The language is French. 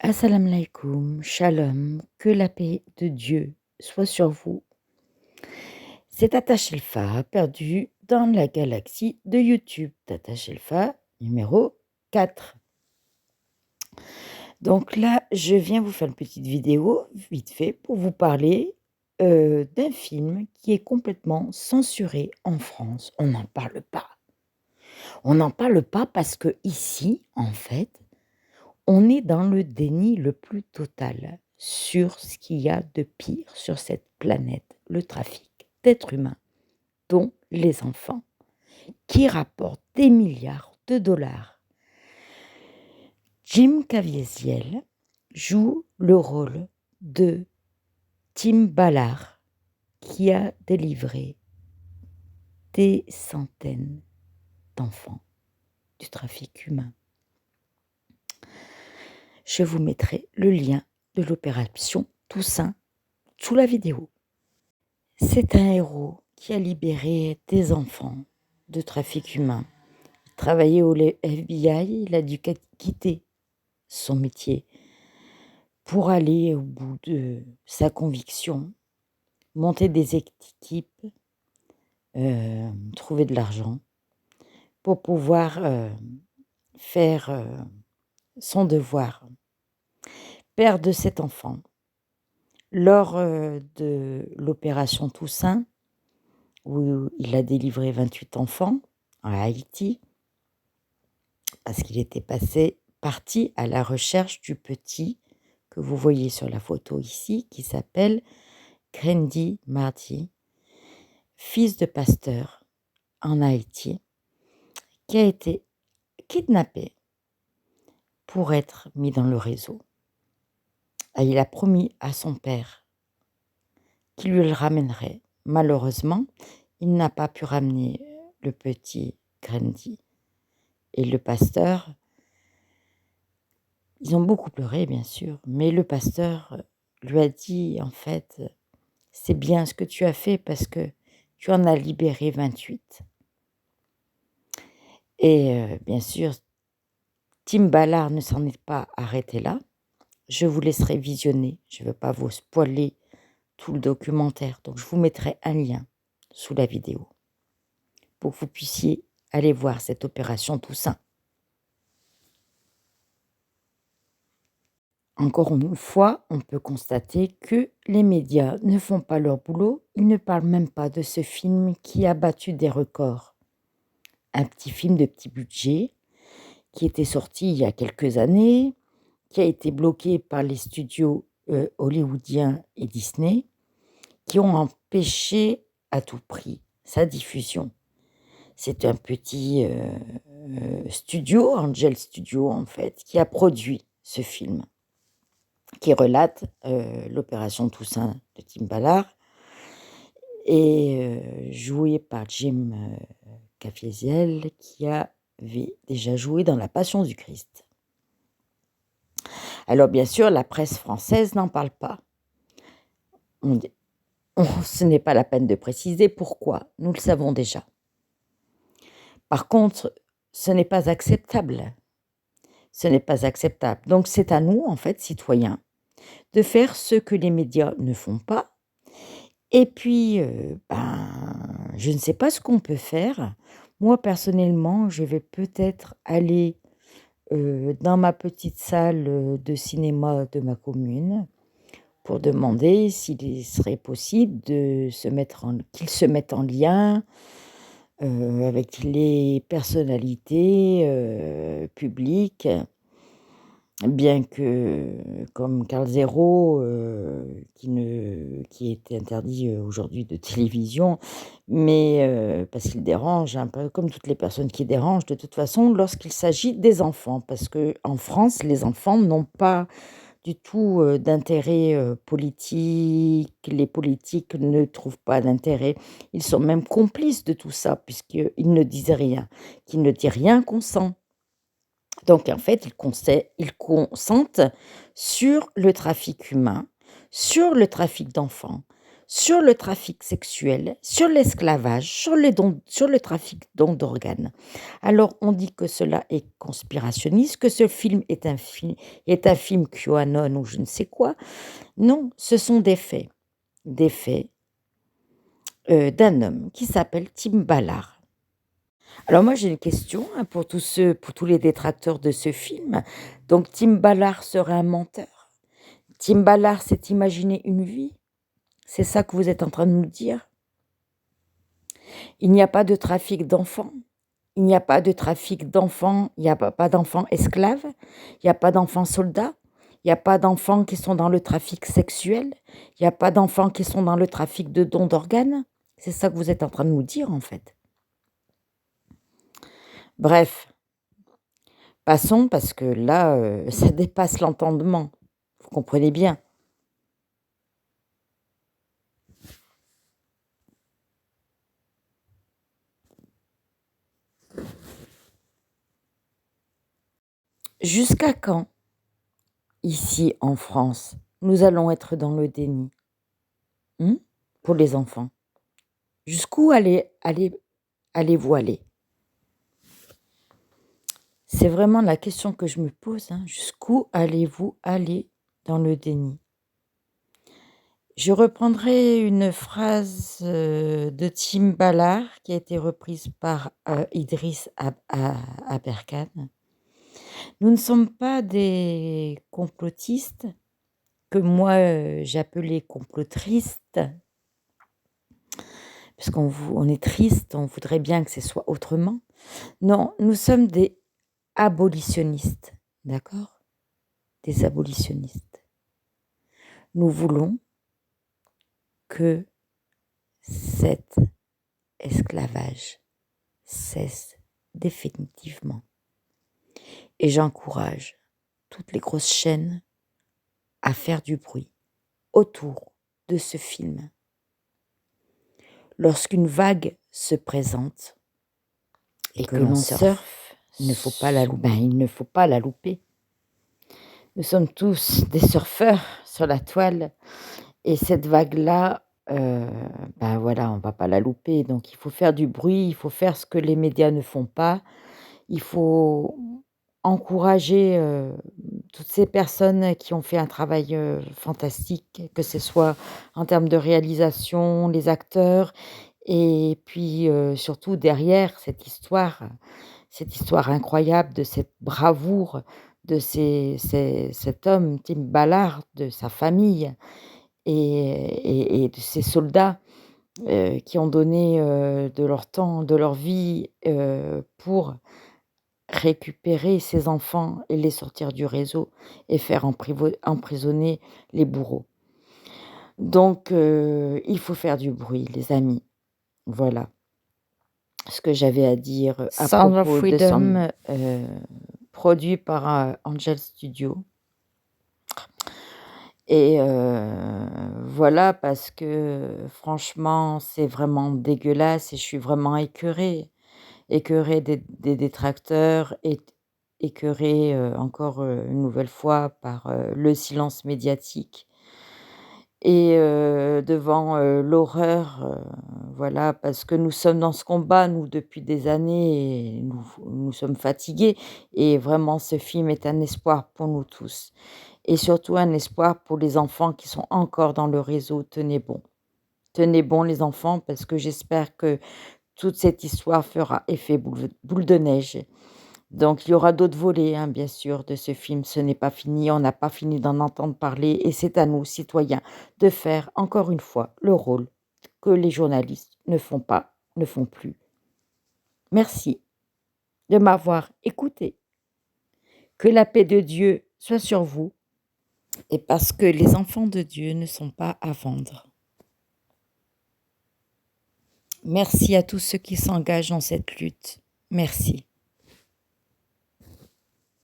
Assalamu alaikum, shalom, que la paix de Dieu soit sur vous. C'est Tata Shelfa, perdue dans la galaxie de YouTube. Tata Shelfa numéro 4. Donc là, je viens vous faire une petite vidéo, vite fait, pour vous parler d'un film qui est complètement censuré en France. On n'en parle pas. On n'en parle pas parce que ici, en fait, on est dans le déni le plus total sur ce qu'il y a de pire sur cette planète, le trafic d'êtres humains, dont les enfants, qui rapportent des milliards de dollars. Jim Caviezel joue le rôle de Tim Ballard, qui a délivré des centaines d'enfants du trafic humain. Je vous mettrai le lien de l'opération Toussaint sous la vidéo. C'est un héros qui a libéré des enfants de trafic humain. Il travaillait au FBI, il a dû quitter son métier pour aller au bout de sa conviction, monter des équipes, trouver de l'argent pour pouvoir faire son devoir. Père de 7 enfants. Lors de l'opération Toussaint, où il a délivré 28 enfants à Haïti, parce qu'il était parti à la recherche du petit que vous voyez sur la photo ici, qui s'appelle Grandy Marty, fils de pasteur en Haïti, qui a été kidnappé pour être mis dans le réseau. Et il a promis à son père qu'il lui le ramènerait. Malheureusement, il n'a pas pu ramener le petit Grandy. Et le pasteur, ils ont beaucoup pleuré, bien sûr, mais le pasteur lui a dit, en fait, c'est bien ce que tu as fait parce que tu en as libéré 28. Et bien sûr, Tim Ballard ne s'en est pas arrêté là. Je vous laisserai visionner, je ne veux pas vous spoiler tout le documentaire, donc je vous mettrai un lien sous la vidéo pour que vous puissiez aller voir cette opération Toussaint. Encore une fois, on peut constater que les médias ne font pas leur boulot. Ils ne parlent même pas de ce film qui a battu des records. Un petit film de petit budget qui était sorti il y a quelques années, qui a été bloqué par les studios hollywoodiens et Disney, qui ont empêché à tout prix sa diffusion. C'est un petit studio, Angel Studio en fait, qui a produit ce film, qui relate l'opération Toussaint de Tim Ballard et joué par Jim Caviezel, qui avait déjà joué dans La Passion du Christ. Alors bien sûr, la presse française n'en parle pas. Ce n'est pas la peine de préciser pourquoi, nous le savons déjà. Par contre, ce n'est pas acceptable. Ce n'est pas acceptable. Donc c'est à nous, en fait, citoyens, de faire ce que les médias ne font pas. Et puis, je ne sais pas ce qu'on peut faire. Moi, personnellement, je vais peut-être aller dans ma petite salle de cinéma de ma commune pour demander s'il serait possible qu'ils se mettent en lien avec les personnalités publiques, bien que, comme Karl Zéro, qui est interdit aujourd'hui de télévision, mais parce qu'il dérange, un peu comme toutes les personnes qui dérangent de toute façon lorsqu'il s'agit des enfants. Parce qu'en France, les enfants n'ont pas du tout d'intérêt politique, les politiques ne trouvent pas d'intérêt. Ils sont même complices de tout ça, puisqu'ils ne disent rien. Qui ne dit rien consent. Donc en fait, ils consentent sur le trafic humain, sur le trafic d'enfants, sur le trafic sexuel, sur l'esclavage, sur le trafic dons d'organes. Alors on dit que cela est conspirationniste, que ce film est un film QAnon ou je ne sais quoi. Non, ce sont des faits d'un homme qui s'appelle Tim Ballard. Alors moi j'ai une question pour tous les détracteurs de ce film. Donc Tim Ballard serait un menteur. Tim Ballard s'est imaginé une vie. C'est ça que vous êtes en train de nous dire? Il n'y a pas de trafic d'enfants. Il n'y a pas de trafic d'enfants. Il n'y a pas d'enfants esclaves. Il n'y a pas d'enfants soldats. Il n'y a pas d'enfants qui sont dans le trafic sexuel. Il n'y a pas d'enfants qui sont dans le trafic de dons d'organes. C'est ça que vous êtes en train de nous dire en fait. Bref, passons parce que là, ça dépasse l'entendement. Vous comprenez bien. Jusqu'à quand, ici en France, nous allons être dans le déni pour les enfants? Jusqu'où allez-vous aller? C'est vraiment la question que je me pose. Jusqu'où allez-vous aller dans le déni? Je reprendrai une phrase de Tim Ballard qui a été reprise par Idriss Aberkan. Nous ne sommes pas des complotistes, que moi j'appelais complotristes, parce on est triste, on voudrait bien que ce soit autrement. Non, nous sommes des abolitionnistes, d'accord? Des abolitionnistes. Nous voulons que cet esclavage cesse définitivement. Et j'encourage toutes les grosses chaînes à faire du bruit autour de ce film. Lorsqu'une vague se présente et que l'on surfe, il ne faut pas la louper. Nous sommes tous des surfeurs sur la toile et cette vague-là, voilà, on ne va pas la louper. Donc il faut faire du bruit, il faut faire ce que les médias ne font pas. Il faut encourager toutes ces personnes qui ont fait un travail fantastique, que ce soit en termes de réalisation, les acteurs et puis surtout derrière cette histoire incroyable de cette bravoure de cet homme, Tim Ballard, de sa famille et de ces soldats qui ont donné de leur temps, de leur vie pour récupérer ces enfants et les sortir du réseau et faire emprisonner les bourreaux. Donc il faut faire du bruit, les amis. Voilà ce que j'avais à dire à propos de Freedom, produit par Angel Studio. Et voilà, parce que franchement, c'est vraiment dégueulasse et je suis vraiment écœurée des détracteurs et écœurée encore une nouvelle fois par le silence médiatique et devant l'horreur, voilà, parce que nous sommes dans ce combat, nous, depuis des années et nous sommes fatigués et vraiment ce film est un espoir pour nous tous et surtout un espoir pour les enfants qui sont encore dans le réseau. Tenez bon les enfants, parce que j'espère que toute cette histoire fera effet boule de neige. Donc il y aura d'autres volets, bien sûr, de ce film. Ce n'est pas fini, on n'a pas fini d'en entendre parler et c'est à nous, citoyens, de faire encore une fois le rôle que les journalistes ne font plus. Merci de m'avoir écouté. Que la paix de Dieu soit sur vous et parce que les enfants de Dieu ne sont pas à vendre. Merci à tous ceux qui s'engagent dans cette lutte. Merci.